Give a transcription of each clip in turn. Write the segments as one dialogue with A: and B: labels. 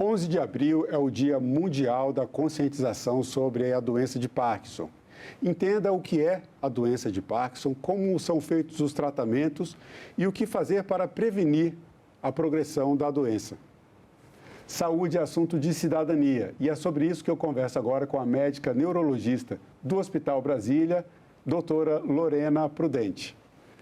A: 11 de abril é o Dia Mundial da Conscientização sobre a doença de Parkinson. Entenda o que é a doença de Parkinson, como são feitos os tratamentos e o que fazer para prevenir a progressão da doença. Saúde é assunto de cidadania e é sobre isso que eu converso agora com a médica neurologista do Hospital Brasília, doutora Lorena Prudente.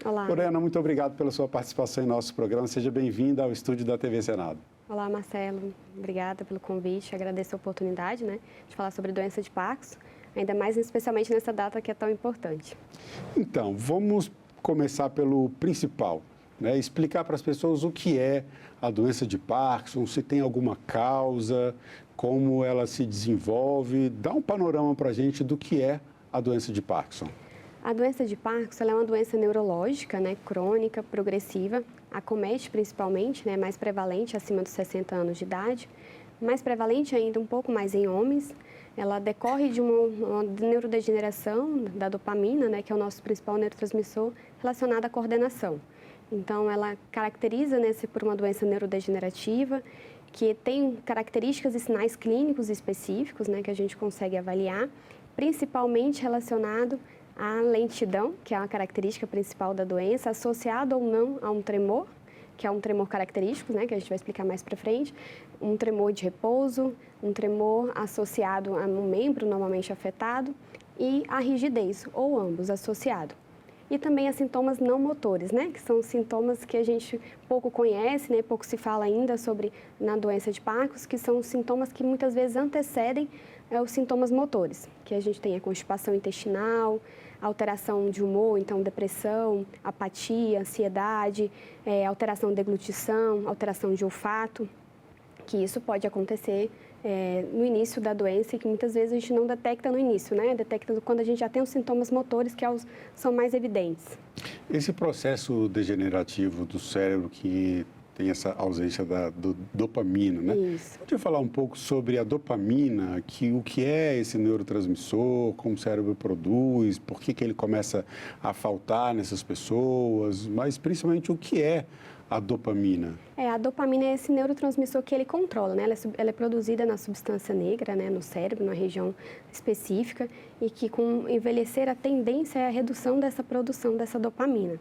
B: Olá.
A: Lorena, muito obrigado pela sua participação em nosso programa. Seja bem-vinda ao estúdio da TV Senado.
B: Olá, Marcelo. Obrigada pelo convite. Agradeço a oportunidade, de falar sobre doença de Parkinson, ainda mais especialmente nessa data que é tão importante.
A: Então, vamos começar pelo principal, explicar para as pessoas o que é a doença de Parkinson, se tem alguma causa, como ela se desenvolve. Dá um panorama para a gente do que é a doença de Parkinson.
B: A doença de Parkinson é uma doença neurológica, crônica, progressiva, acomete principalmente, mais prevalente acima dos 60 anos de idade, mais prevalente ainda um pouco mais em homens. Ela decorre de uma neurodegeneração da dopamina, que é o nosso principal neurotransmissor relacionado à coordenação. Então, ela caracteriza por uma doença neurodegenerativa que tem características e sinais clínicos específicos, que a gente consegue avaliar, principalmente relacionado à lentidão, que é uma característica principal da doença, associado ou não a um tremor, que é um tremor característico, que a gente vai explicar mais para frente, um tremor de repouso, um tremor associado a um membro normalmente afetado e a rigidez, ou ambos associados. E também a sintomas não motores, que são sintomas que a gente pouco conhece, pouco se fala ainda sobre na doença de Parkinson, que são sintomas que muitas vezes antecedem os sintomas motores, que a gente tem a constipação intestinal, alteração de humor, então depressão, apatia, ansiedade, alteração de deglutição, alteração de olfato, que isso pode acontecer no início da doença e que muitas vezes a gente não detecta no início, detecta quando a gente já tem os sintomas motores que são mais evidentes.
A: Esse processo degenerativo do cérebro que tem essa ausência da dopamina,
B: Isso.
A: Pode falar um pouco sobre a dopamina, o que é esse neurotransmissor, como o cérebro produz, por que ele começa a faltar nessas pessoas, mas principalmente o que é a dopamina?
B: A dopamina é esse neurotransmissor que ele controla, Ela é produzida na substância negra, no cérebro, numa região específica, e que com envelhecer a tendência é a redução dessa produção dessa dopamina.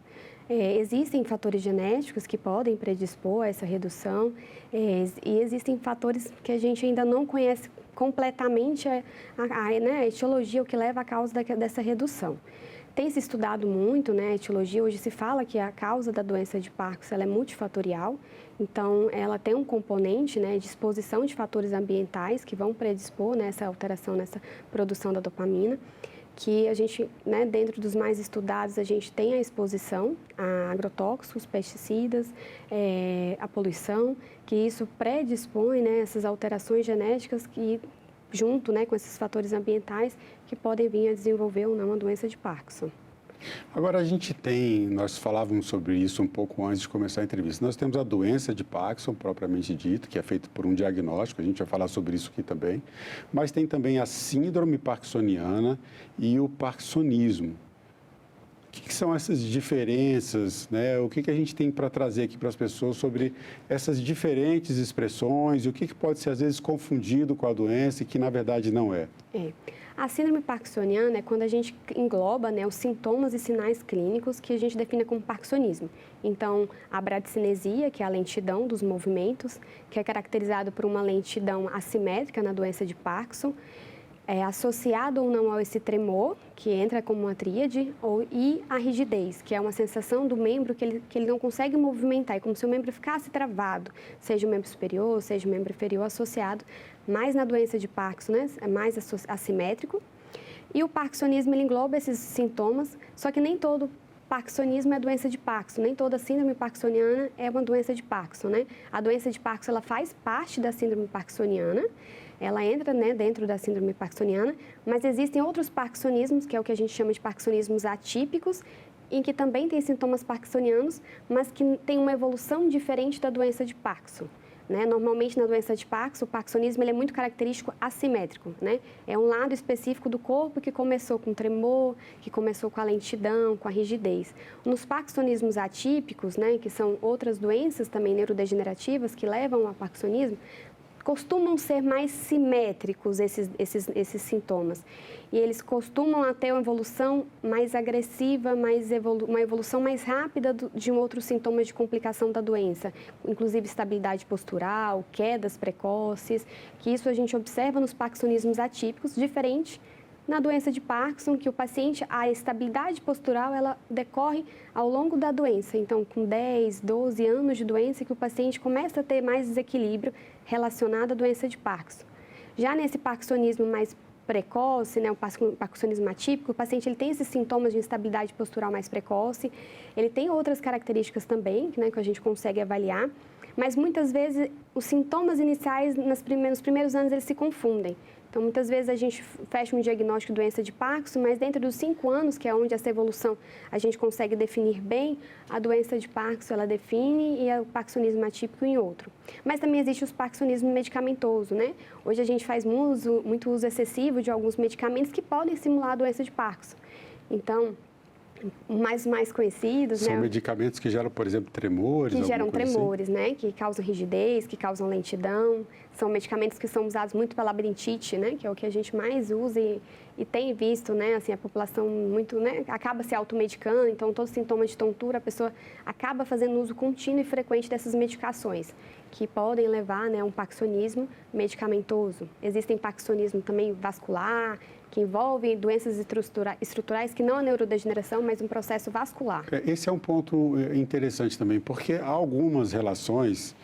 B: Existem fatores genéticos que podem predispor a essa redução e existem fatores que a gente ainda não conhece completamente a etiologia, o que leva à causa dessa redução. Tem se estudado muito, a etiologia. Hoje se fala que a causa da doença de Parkinson ela é multifatorial, então ela tem um componente de exposição de fatores ambientais que vão predispor essa alteração, nessa produção da dopamina, que a gente, dentro dos mais estudados, a gente tem a exposição a agrotóxicos, pesticidas, a poluição, que isso predispõe essas alterações genéticas que junto com esses fatores ambientais que podem vir a desenvolver ou não uma doença de Parkinson.
A: Agora, nós falávamos sobre isso um pouco antes de começar a entrevista. Nós temos a doença de Parkinson, propriamente dita, que é feita por um diagnóstico, a gente vai falar sobre isso aqui também, mas tem também a síndrome parkinsoniana e o parkinsonismo. O que são essas diferenças, O que a gente tem para trazer aqui para as pessoas sobre essas diferentes expressões e o que pode ser, às vezes, confundido com a doença e que, na verdade, não é?
B: A síndrome parkinsoniana é quando a gente engloba os sintomas e sinais clínicos que a gente define como parkinsonismo. Então, a bradicinesia, que é a lentidão dos movimentos, que é caracterizado por uma lentidão assimétrica na doença de Parkinson, associado ou não a esse tremor, que entra como uma tríade, e a rigidez, que é uma sensação do membro que ele não consegue movimentar, é como se o membro ficasse travado, seja o membro superior, seja o membro inferior, associado mais na doença de Parkinson, é mais assimétrico. E o parkinsonismo, ele engloba esses sintomas, só que nem todo parkinsonismo é doença de Parkinson, nem toda síndrome parkinsoniana é uma doença de Parkinson, A doença de Parkinson, ela faz parte da síndrome parkinsoniana, ela entra dentro da síndrome parkinsoniana, mas existem outros parkinsonismos, que é o que a gente chama de parkinsonismos atípicos, em que também tem sintomas parkinsonianos, mas que tem uma evolução diferente da doença de Parkinson. Normalmente, na doença de Parkinson, o parkinsonismo ele é muito característico assimétrico. É um lado específico do corpo que começou com tremor, que começou com a lentidão, com a rigidez. Nos parkinsonismos atípicos, que são outras doenças também neurodegenerativas que levam ao parkinsonismo, costumam ser mais simétricos, esses sintomas. E eles costumam ter uma evolução mais agressiva, uma evolução mais rápida de outros sintomas de complicação da doença, inclusive estabilidade postural, quedas precoces, que isso a gente observa nos parkinsonismos atípicos, diferente na doença de Parkinson, que o paciente, a estabilidade postural, ela decorre ao longo da doença. Então, com 10, 12 anos de doença, que o paciente começa a ter mais desequilíbrio relacionado à doença de Parkinson. Já nesse parkinsonismo mais precoce, né, o parkinsonismo atípico, o paciente ele tem esses sintomas de instabilidade postural mais precoce, ele tem outras características também, né, que a gente consegue avaliar, mas muitas vezes os sintomas iniciais nos primeiros anos eles se confundem. Então, muitas vezes a gente fecha um diagnóstico de doença de Parkinson, mas dentro dos 5 anos, que é onde essa evolução a gente consegue definir bem, a doença de Parkinson ela define e o parkinsonismo atípico em outro. Mas também existe o parkinsonismo medicamentoso, né? Hoje a gente faz muito uso excessivo de alguns medicamentos que podem simular a doença de Parkinson. Então, mais conhecidos,
A: São
B: né?
A: medicamentos que geram, por exemplo, tremores?
B: Que geram tremores,
A: assim?
B: né? Que causam rigidez, que causam lentidão. São medicamentos que são usados muito pela labirintite, né? Que é o que a gente mais usa e tem visto, né? Assim, a população muito, né? Acaba se automedicando, então todos os sintomas de tontura, a pessoa acaba fazendo uso contínuo e frequente dessas medicações, que podem levar, né, a um parkinsonismo medicamentoso. Existem parkinsonismo também vascular, que envolve doenças estruturais que não a neurodegeneração, mas um processo vascular.
A: Esse é um ponto interessante também, porque há algumas relações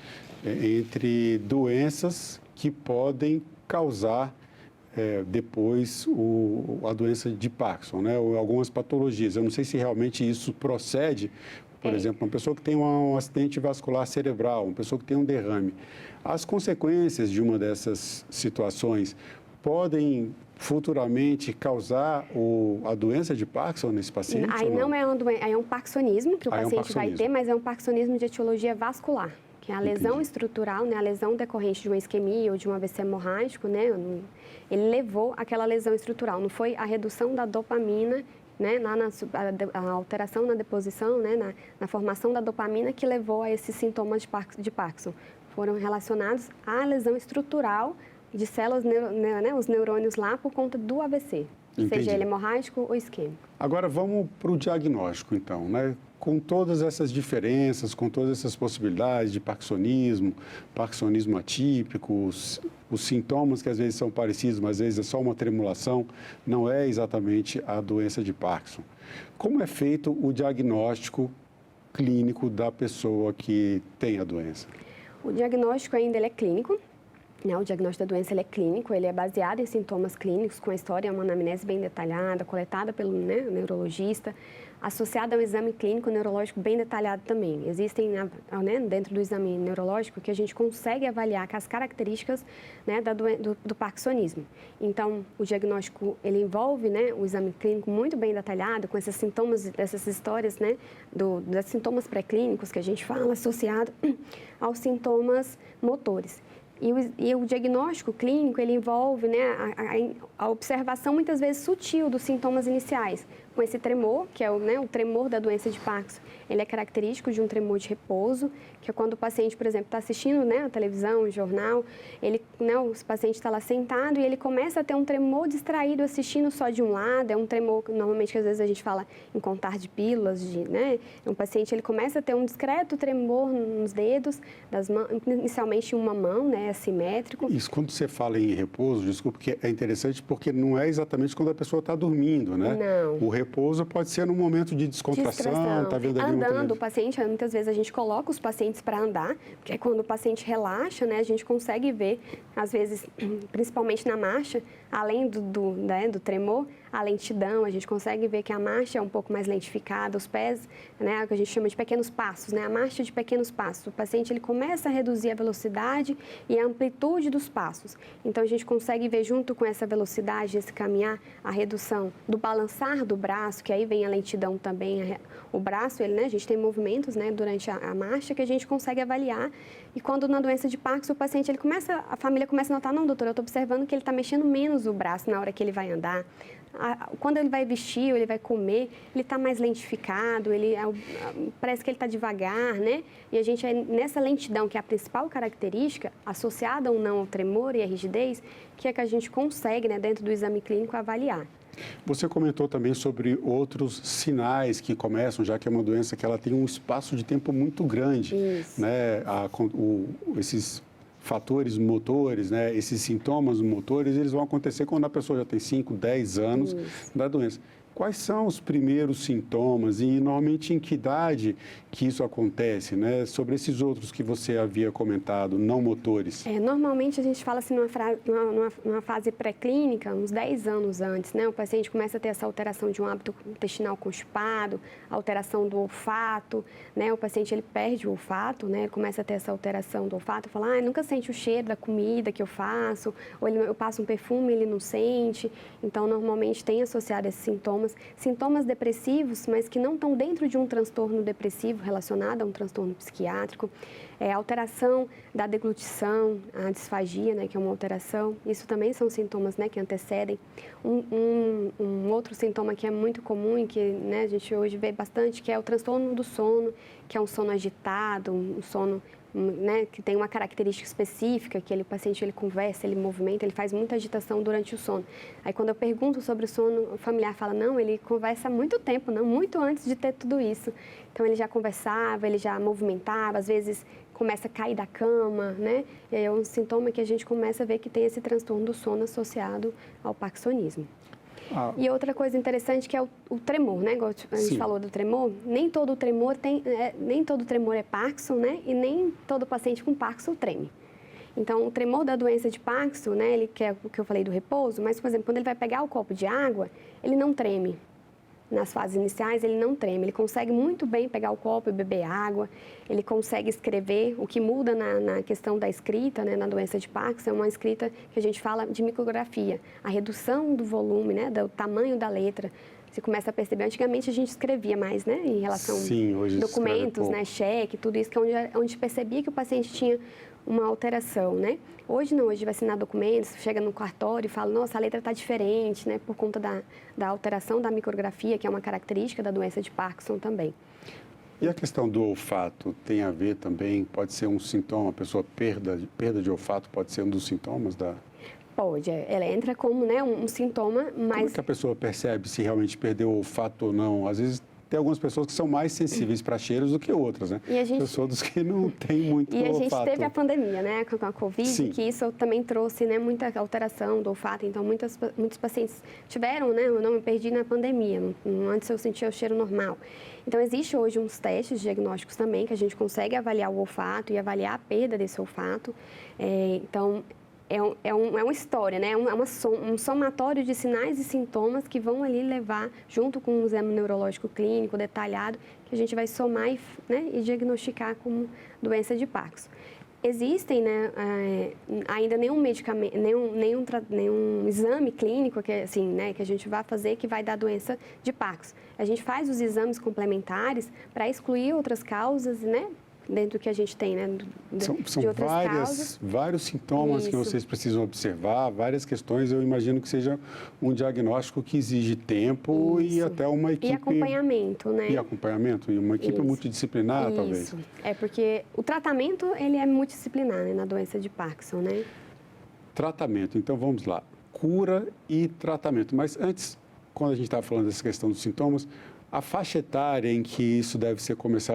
A: entre doenças que podem causar depois a doença de Parkinson, né? Ou algumas patologias. Eu não sei se realmente isso procede. Por exemplo, uma pessoa que tem um acidente vascular cerebral, uma pessoa que tem um derrame. As consequências de uma dessas situações podem futuramente causar a doença de Parkinson nesse paciente?
B: Aí não é uma doença, aí é um parkinsonismo que o paciente vai ter, mas é um parkinsonismo de etiologia vascular, que é a lesão estrutural, né, a lesão decorrente de uma isquemia ou de um AVC hemorrágico, né, ele levou aquela lesão estrutural, não foi a redução da dopamina, né, a alteração na deposição, né, na formação da dopamina que levou a esses sintomas de Parkinson. Foram relacionados à lesão estrutural de células, né, os neurônios lá por conta do AVC,
A: Entendi.
B: seja ele hemorrágico ou isquêmico.
A: Agora vamos para o diagnóstico, então, né? Com todas essas diferenças, com todas essas possibilidades de parkinsonismo atípico, os sintomas que às vezes são parecidos, mas às vezes é só uma tremulação, não é exatamente a doença de Parkinson. Como é feito o diagnóstico clínico da pessoa que tem a doença? O
B: diagnóstico ainda ele é clínico. O diagnóstico da doença ele é clínico, ele é baseado em sintomas clínicos, com a história, uma anamnese bem detalhada, coletada pelo neurologista, associada a um exame clínico neurológico bem detalhado também. Existem, dentro do exame neurológico, que a gente consegue avaliar as características, né, do parkinsonismo. Então, o diagnóstico, ele envolve, né, o exame clínico muito bem detalhado, com esses sintomas, dessas histórias, né, dos sintomas pré-clínicos que a gente fala, associado aos sintomas motores. E o diagnóstico clínico, ele envolve, né, a observação muitas vezes sutil dos sintomas iniciais, com esse tremor, que é o tremor da doença de Parkinson. Ele é característico de um tremor de repouso, que é quando o paciente, por exemplo, está assistindo, né, a televisão, o jornal, o paciente está lá sentado e ele começa a ter um tremor distraído assistindo só de um lado, é um tremor, normalmente, que às vezes a gente fala em contar de pílulas, né, um paciente, ele começa a ter um discreto tremor nos dedos, das mãos, inicialmente em uma mão, né, assimétrico.
A: Isso, quando você fala em repouso, desculpa, que é interessante porque não é exatamente quando a pessoa está dormindo, né?
B: Não.
A: O repouso pode ser num momento de descontração, está vendo ali
B: andando, o paciente, muitas vezes a gente coloca os pacientes para andar, porque é quando o paciente relaxa, né, a gente consegue ver, às vezes, principalmente na marcha, além do tremor, a lentidão, a gente consegue ver que a marcha é um pouco mais lentificada, os pés, né, que a gente chama de pequenos passos, né, a marcha de pequenos passos. O paciente ele começa a reduzir a velocidade e a amplitude dos passos. Então, a gente consegue ver junto com essa velocidade, esse caminhar, a redução do balançar do braço, que aí vem a lentidão também. O braço, ele, né, a gente tem movimentos, né, durante a marcha que a gente consegue avaliar. E quando na doença de Parkinson, o paciente, a família começa a notar, não, doutor, eu estou observando que ele está mexendo menos o braço na hora que ele vai andar. quando ele vai vestir, ou ele vai comer, ele está mais lentificado, parece que ele está devagar, né? E a gente, nessa lentidão, que é a principal característica, associada ou não ao tremor e à rigidez, que é que a gente consegue, né, dentro do exame clínico, avaliar.
A: Você comentou também sobre outros sinais que começam, já que é uma doença que ela tem um espaço de tempo muito grande,
B: Isso.
A: né? Esses fatores motores, né? Esses sintomas motores, eles vão acontecer quando a pessoa já tem 5, 10 anos da doença. Quais são os primeiros sintomas e, normalmente, em que idade que isso acontece, né? Sobre esses outros que você havia comentado, não motores.
B: Normalmente, a gente fala assim, numa fase pré-clínica, uns 10 anos antes, né? O paciente começa a ter essa alteração de um hábito intestinal constipado, alteração do olfato, né? O paciente, ele perde o olfato, né? Ele começa a ter essa alteração do olfato, fala, nunca sente o cheiro da comida que eu faço, ou eu passo um perfume e ele não sente. Então, normalmente, tem associado esses sintomas depressivos, mas que não estão dentro de um transtorno depressivo relacionado a um transtorno psiquiátrico, alteração da deglutição, a disfagia, né, que é uma alteração, isso também são sintomas, né, que antecedem. Um outro sintoma que é muito comum e que, né, a gente hoje vê bastante, que é o transtorno do sono, que é um sono agitado, um sono, né, que tem uma característica específica, que o paciente ele conversa, ele movimenta, ele faz muita agitação durante o sono. Aí quando eu pergunto sobre o sono, o familiar fala, não, ele conversa há muito tempo, não, muito antes de ter tudo isso. Então ele já conversava, ele já movimentava, às vezes começa a cair da cama, né? E aí é um sintoma que a gente começa a ver que tem esse transtorno do sono associado ao parkinsonismo. E outra coisa interessante que é o tremor, né? Igual a gente falou do tremor, nem todo tremor é Parkinson, né? E nem todo paciente com Parkinson treme. Então, o tremor da doença de Parkinson, né? Ele que é o que eu falei do repouso, mas, por exemplo, quando ele vai pegar o copo de água, ele não treme. Nas fases iniciais, ele não treme. Ele consegue muito bem pegar o copo e beber água. Ele consegue escrever. O que muda na questão da escrita, né, na doença de Parkinson, é uma escrita que a gente fala de micrografia. A redução do volume, né, do tamanho da letra. Você começa a perceber. Antigamente, a gente escrevia mais, né, em relação a documentos, né, cheque, tudo isso, que é onde percebia que o paciente tinha uma alteração, né? Hoje não, hoje vai assinar documentos, chega no cartório e fala, nossa, a letra está diferente, né? Por conta da alteração da micrografia, que é uma característica da doença de Parkinson também.
A: E a questão do olfato tem a ver também, pode ser um sintoma, a pessoa perda de olfato pode ser um dos sintomas da...
B: Pode, ela entra como, né, um sintoma, mas...
A: Como é que a pessoa percebe se realmente perdeu o olfato ou não? Às vezes tem algumas pessoas que são mais sensíveis para cheiros do que outras, né?
B: E a gente...
A: Pessoas que não têm muito olfato.
B: E a gente teve a pandemia, né, com a Covid,
A: Sim.
B: que isso também trouxe, né, muita alteração do olfato. Então, muitos pacientes tiveram, né, eu não me perdi na pandemia. Antes eu sentia o cheiro normal. Então, existe hoje uns testes diagnósticos também, que a gente consegue avaliar o olfato e avaliar a perda desse olfato. Então, é uma história, né? Um somatório de sinais e sintomas que vão ali levar, junto com um exame neurológico clínico detalhado, que a gente vai somar e diagnosticar como doença de Parkinson. Existem, né, ainda nenhum medicamento, nenhum exame clínico que, assim, né, que a gente vai fazer que vai dar doença de Parkinson. A gente faz os exames complementares para excluir outras causas, né? Dentro do que a gente tem, né?
A: São
B: de outras causas.
A: Vários sintomas que vocês precisam observar, várias questões. Eu imagino que seja um diagnóstico que exige tempo e até uma equipe...
B: E acompanhamento, né?
A: E acompanhamento, e uma equipe multidisciplinar, talvez.
B: Isso, porque o tratamento, ele é multidisciplinar, né, na doença de Parkinson, né?
A: Tratamento, então vamos lá. Cura e tratamento. Mas antes, quando a gente estava falando dessa questão dos sintomas, a faixa etária em que isso deve se começar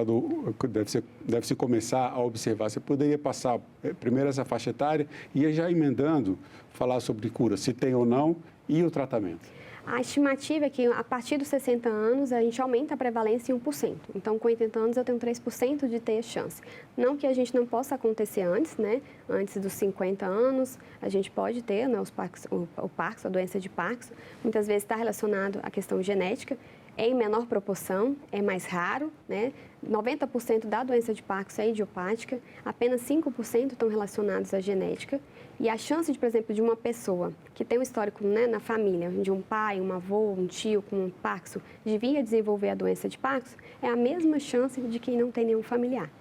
A: a observar, você poderia passar primeiro essa faixa etária e ir já emendando, falar sobre cura, se tem ou não, e o tratamento?
B: A estimativa é que a partir dos 60 anos a gente aumenta a prevalência em 1%. Então, com 80 anos eu tenho 3% de ter chance. Não que a gente não possa acontecer antes, né? Antes dos 50 anos, a gente pode ter, né, o Parkinson, a doença de Parkinson. Muitas vezes está relacionado à questão genética. Em menor proporção, é mais raro, né? 90% da doença de Parkinson é idiopática, apenas 5% estão relacionados à genética. E a chance de, por exemplo, de uma pessoa que tem um histórico, né, na família, de um pai, um avô, um tio com um Parkinson, de vir a desenvolver a doença de Parkinson, é a mesma chance de quem não tem nenhum familiar.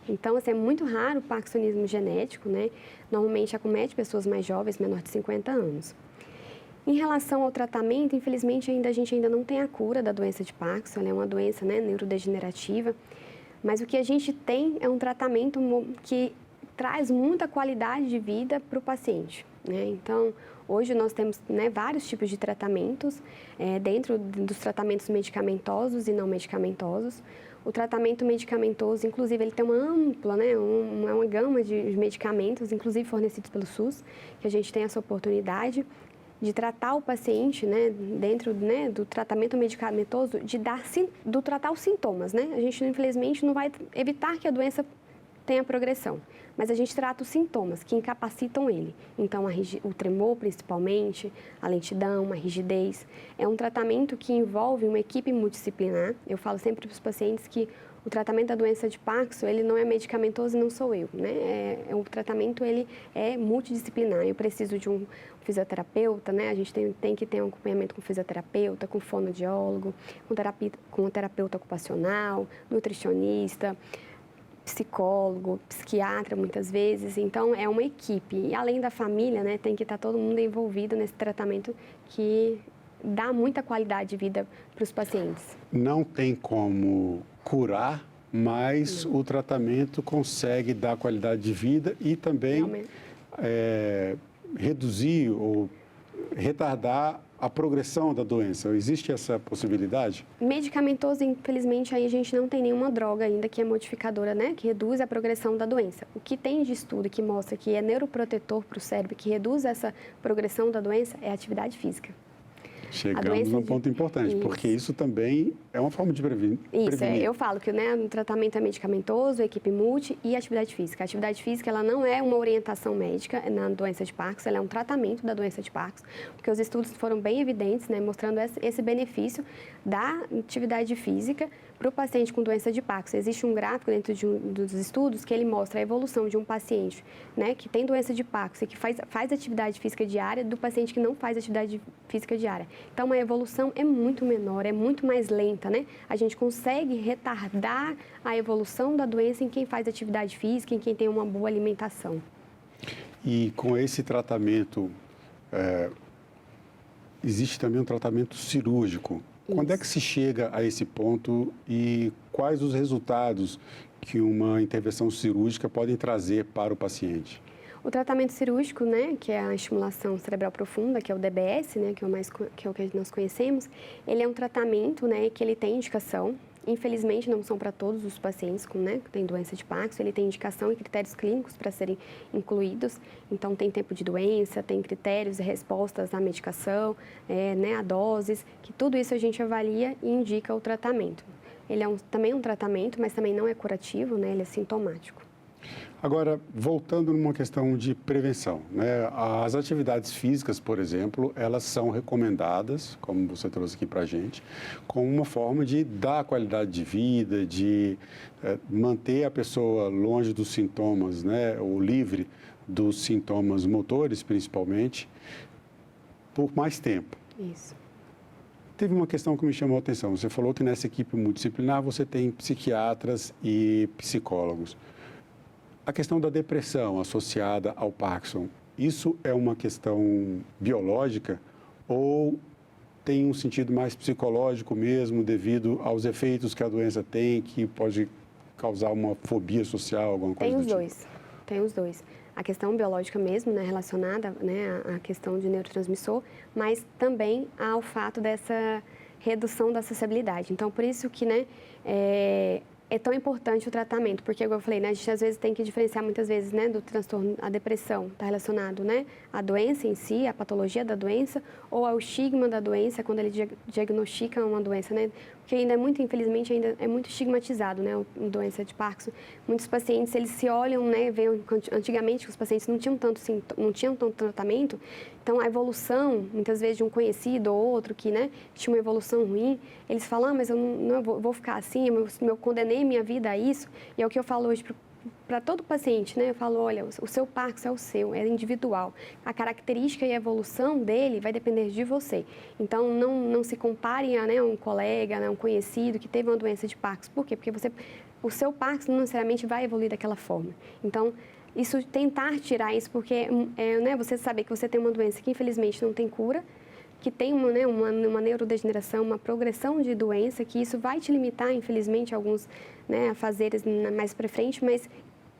B: Então, assim, é muito raro o parkinsonismo genético, né? Normalmente acomete pessoas mais jovens, menor de 50 anos. Em relação ao tratamento, infelizmente a gente ainda não tem a cura da doença de Parkinson, ela é uma doença, né, neurodegenerativa, mas o que a gente tem é um tratamento que traz muita qualidade de vida para o paciente, né? Então, hoje nós temos, né, vários tipos de tratamentos, dentro dos tratamentos medicamentosos e não medicamentosos. O tratamento medicamentoso, inclusive, ele tem uma ampla, né, uma gama de medicamentos, inclusive fornecidos pelo SUS, que a gente tem essa oportunidade de tratar o paciente, né, dentro, né, do tratamento medicamentoso, do tratar os sintomas, né? A gente, infelizmente, não vai evitar que a doença tenha progressão, mas a gente trata os sintomas que incapacitam ele. Então, o tremor, principalmente, a lentidão, a rigidez. É um tratamento que envolve uma equipe multidisciplinar. Eu falo sempre para os pacientes que o tratamento da doença de Parkinson, ele não é medicamentoso e não sou eu, né? O tratamento, ele é multidisciplinar. Eu preciso de um fisioterapeuta, né? A gente tem que ter um acompanhamento com fisioterapeuta, com fonoaudiólogo, com um terapeuta ocupacional, nutricionista, psicólogo, psiquiatra, muitas vezes. Então, é uma equipe. E, além da família, né, tem que estar todo mundo envolvido nesse tratamento que dá muita qualidade de vida para os pacientes.
A: Não tem como curar, mas o tratamento consegue dar qualidade de vida e também reduzir ou retardar a progressão da doença. Existe essa possibilidade?
B: Medicamentoso, infelizmente, aí a gente não tem nenhuma droga ainda que é modificadora, né? Que reduz a progressão da doença. O que tem de estudo que mostra que é neuroprotetor para o cérebro, que reduz essa progressão da doença, é a atividade física.
A: Chegamos num ponto importante, porque isso também é uma forma de prevenir.
B: Isso, eu falo que, né, o tratamento é medicamentoso, equipe multi e atividade física. A atividade física, ela não é uma orientação médica na doença de Parkinson, ela é um tratamento da doença de Parkinson, porque os estudos foram bem evidentes, né, mostrando esse benefício da atividade física para o paciente com doença de Parkinson. Existe um gráfico dentro dos estudos que ele mostra a evolução de um paciente, né, que tem doença de Parkinson e que faz atividade física diária do paciente que não faz atividade física diária. Então, a evolução é muito menor, é muito mais lenta, né? A gente consegue retardar a evolução da doença em quem faz atividade física, em quem tem uma boa alimentação.
A: E com esse tratamento, existe também um tratamento cirúrgico. Quando é que se chega a esse ponto e quais os resultados que uma intervenção cirúrgica pode trazer para o paciente?
B: O tratamento cirúrgico, né, que é a estimulação cerebral profunda, que é o DBS, né, que é o que nós conhecemos, ele é um tratamento, né, que ele tem indicação. Infelizmente, não são para todos os pacientes que têm doença de Parkinson. Ele tem indicação e critérios clínicos para serem incluídos. Então, tem tempo de doença, tem critérios e respostas à medicação, né, a doses, que tudo isso a gente avalia e indica o tratamento. Ele é também um tratamento, mas também não é curativo, né, ele é sintomático.
A: Agora, voltando numa questão de prevenção, né? As atividades físicas, por exemplo, elas são recomendadas, como você trouxe aqui para a gente, como uma forma de dar qualidade de vida, de manter a pessoa longe dos sintomas, né? Ou livre dos sintomas motores, principalmente, por mais tempo.
B: Isso.
A: Teve uma questão que me chamou a atenção. Você falou que nessa equipe multidisciplinar você tem psiquiatras e psicólogos. A questão da depressão associada ao Parkinson, isso é uma questão biológica ou tem um sentido mais psicológico mesmo, devido aos efeitos que a doença tem, que pode causar uma fobia social, alguma coisa do tipo?
B: Tem os dois. A questão biológica mesmo, né, relacionada, né, à questão de neurotransmissor, mas também ao fato dessa redução da sociabilidade. Então, por isso que, né, é tão importante o tratamento, porque, como eu falei, né, a gente às vezes tem que diferenciar muitas vezes, né, do transtorno, a depressão está relacionado, né, à doença em si, à patologia da doença, ou ao estigma da doença, quando ele diagnostica uma doença, né, porque ainda é muito, infelizmente, ainda é muito estigmatizado, né, a doença de Parkinson. Muitos pacientes, eles se olham, né, veem, antigamente os pacientes não tinham tanto tratamento, então a evolução, muitas vezes, de um conhecido ou outro que, né, tinha uma evolução ruim, eles falam, mas eu não vou ficar assim, eu condenei minha vida a isso, e é o que eu falo hoje para todo paciente, né? Eu falo, olha, o seu Parkinson é o seu, é individual. A característica e a evolução dele vai depender de você. Então, não se comparem a, né, um colega, né, um conhecido que teve uma doença de Parkinson. Por quê? Porque o seu Parkinson não necessariamente vai evoluir daquela forma. Então, tentar tirar isso, porque né, você saber que você tem uma doença que, infelizmente, não tem cura, que tem uma neurodegeneração, uma progressão de doença, que isso vai te limitar, infelizmente, alguns, né, afazeres mais para frente, mas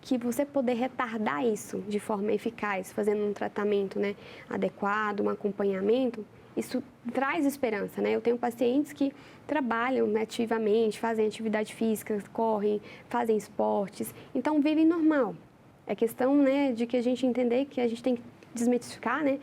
B: que você poder retardar isso de forma eficaz, fazendo um tratamento, né, adequado, um acompanhamento, isso traz esperança, né? Eu tenho pacientes que trabalham, né, ativamente, fazem atividade física, correm, fazem esportes, então vivem normal. É questão, né, de que a gente entender que a gente tem que desmistificar, né,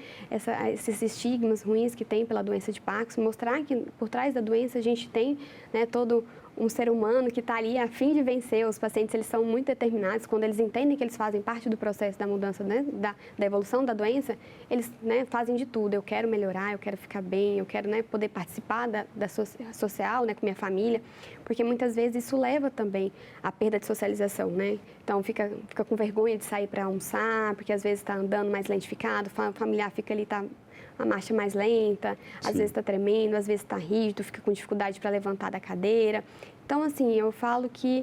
B: esses estigmas ruins que tem pela doença de Parkinson, mostrar que por trás da doença a gente tem, né, todo um ser humano que está ali a fim de vencer. Os pacientes, eles são muito determinados, quando eles entendem que eles fazem parte do processo da mudança, né, da evolução da doença, eles, né, fazem de tudo. Eu quero melhorar, eu quero ficar bem, eu quero, né, poder participar da social, né, com minha família, porque muitas vezes isso leva também à perda de socialização, né? Então, fica com vergonha de sair para almoçar, porque às vezes está andando mais lentificado, o familiar fica ali, está a marcha mais lenta, às vezes está tremendo, às vezes está rígido, fica com dificuldade para levantar da cadeira. Então, assim, eu falo que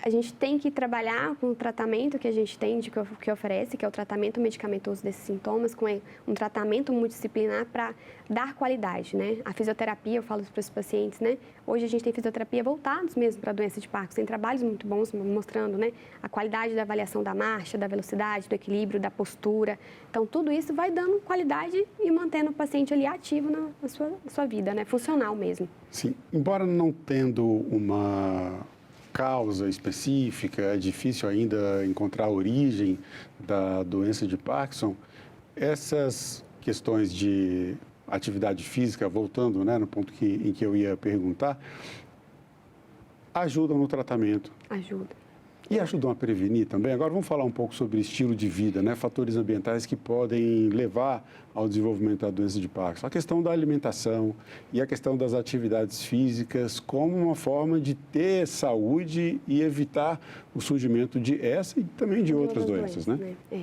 B: a gente tem que trabalhar com o tratamento que a gente tem, que oferece, que é o tratamento medicamentoso desses sintomas, com um tratamento multidisciplinar para dar qualidade, né? A fisioterapia, eu falo para os pacientes, né? Hoje a gente tem fisioterapia voltados mesmo para a doença de Parkinson, tem trabalhos muito bons mostrando, né, a qualidade da avaliação da marcha, da velocidade, do equilíbrio, da postura. Então, tudo isso vai dando qualidade e mantendo o paciente ali ativo na sua vida, né? Funcional mesmo.
A: Sim, embora não tendo uma causa específica, é difícil ainda encontrar a origem da doença de Parkinson, essas questões de atividade física, voltando, né, no ponto em que eu ia perguntar, ajudam no tratamento.
B: Ajuda.
A: E ajudam a prevenir também. Agora vamos falar um pouco sobre estilo de vida, né? Fatores ambientais que podem levar ao desenvolvimento da doença de Parkinson. A questão da alimentação e a questão das atividades físicas como uma forma de ter saúde e evitar o surgimento de essa e também de outras doenças, né?
B: É.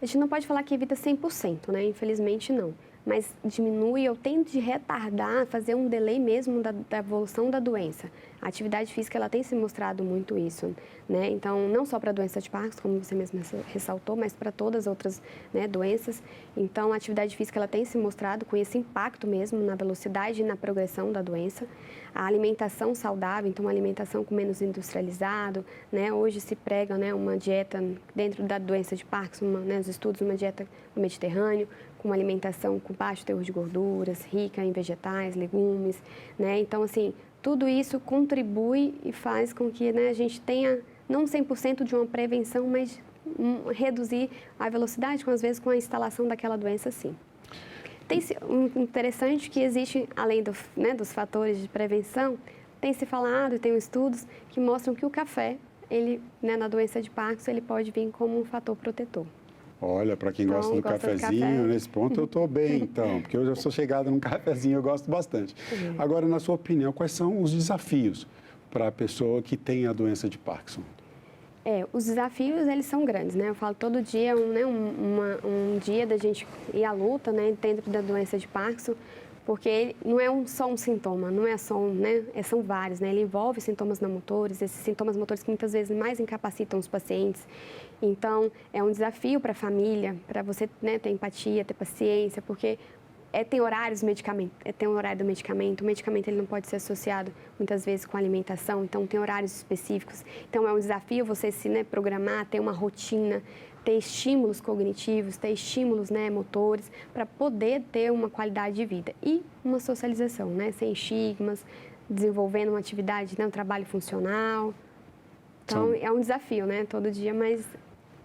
B: A gente não pode falar que evita 100%, né? Infelizmente não. Mas diminui, eu tento de retardar, fazer um delay mesmo da evolução da doença. A atividade física, ela tem se mostrado muito isso, né? Então, não só para a doença de Parkinson, como você mesmo ressaltou, mas para todas as outras, né, doenças. Então, a atividade física, ela tem se mostrado com esse impacto mesmo na velocidade e na progressão da doença. A alimentação saudável, então, uma alimentação com menos industrializado, né? Hoje se prega, né, uma dieta dentro da doença de Parkinson, né, os estudos, uma dieta no Mediterrâneo, com uma alimentação com baixo teor de gorduras, rica em vegetais, legumes, né? Então, assim, tudo isso contribui e faz com que, né, a gente tenha, não 100% de uma prevenção, mas reduzir a velocidade, às vezes, com a instalação daquela doença, sim. Tem interessante que existe, além né, dos fatores de prevenção, tem se falado, tem estudos que mostram que o café, ele, né, na doença de Parkinson, ele pode vir como um fator protetor.
A: Olha, para quem gosta do cafezinho, nesse ponto eu estou bem, então, porque eu já sou chegada num cafezinho, eu gosto bastante. Agora, na sua opinião, quais são os desafios para a pessoa que tem a doença de Parkinson?
B: Os desafios, eles são grandes, né? Eu falo todo dia, um dia da gente ir à luta, né, dentro da doença de Parkinson, porque não é só um sintoma, não é só né? São vários, né? Ele envolve sintomas não motores, esses sintomas motores que muitas vezes mais incapacitam os pacientes. Então, é um desafio para a família, para você, né, ter empatia, ter paciência, porque tem horários do medicamento, tem um horário do medicamento, o medicamento ele não pode ser associado muitas vezes com a alimentação, então tem horários específicos. Então, é um desafio você se, né, programar, ter uma rotina, ter estímulos cognitivos, ter estímulos, né, motores, para poder ter uma qualidade de vida. E uma socialização, né, sem estigmas, desenvolvendo uma atividade, né, um trabalho funcional. Então, é um desafio, né, todo dia, mas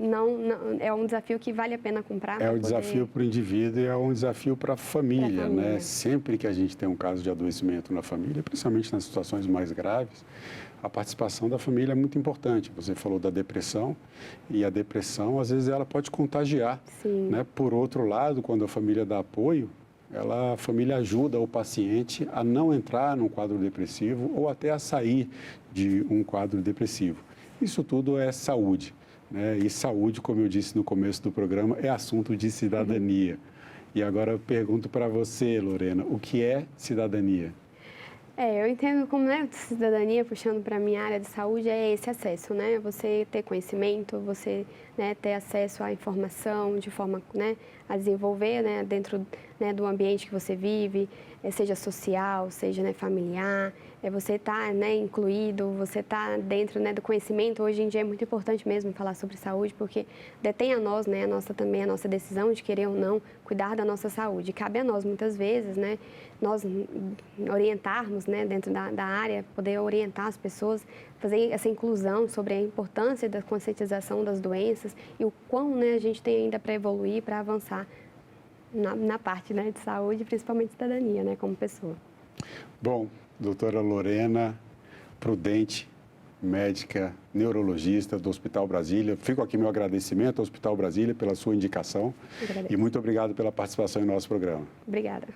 B: não, é um desafio que vale a pena comprar.
A: É um desafio para o indivíduo e é um desafio para a família, né? Sempre que a gente tem um caso de adoecimento na família, principalmente nas situações mais graves, a participação da família é muito importante. Você falou da depressão e a depressão, às vezes, ela pode contagiar.
B: Sim.
A: Né? Por outro lado, quando a família dá apoio, a família ajuda o paciente a não entrar num quadro depressivo ou até a sair de um quadro depressivo. Isso tudo é saúde. Né? E saúde, como eu disse no começo do programa, é assunto de cidadania. E agora eu pergunto para você, Lorena, o que é cidadania?
B: Eu entendo como, né, cidadania, puxando para a minha área de saúde, é esse acesso, né? Você ter conhecimento, você, né, ter acesso à informação de forma, né, a desenvolver, né, dentro né, do ambiente que você vive, seja social, seja, né, familiar, você está, né, incluído, você está dentro, né, do conhecimento. Hoje em dia é muito importante mesmo falar sobre saúde, porque detém a nós, né, a nossa decisão de querer ou não cuidar da nossa saúde. Cabe a nós, muitas vezes, né, nós orientarmos, né, dentro da área, poder orientar as pessoas, fazer essa inclusão sobre a importância da conscientização das doenças e o quão, né, a gente tem ainda para evoluir, para avançar na parte, né, de saúde, principalmente cidadania, né, como pessoa.
A: Bom, doutora Lorena Prudente, médica neurologista do Hospital Brasília. Fico aqui meu agradecimento ao Hospital Brasília pela sua indicação e muito obrigado pela participação em nosso programa.
B: Obrigada.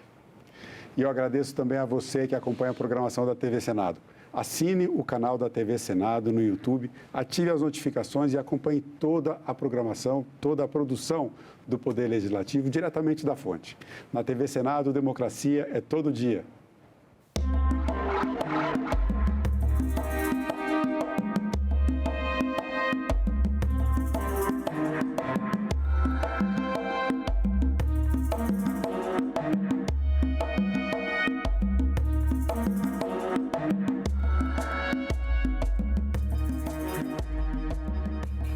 A: E eu agradeço também a você que acompanha a programação da TV Senado. Assine o canal da TV Senado no YouTube, ative as notificações e acompanhe toda a programação, toda a produção do Poder Legislativo diretamente da fonte. Na TV Senado, democracia é todo dia.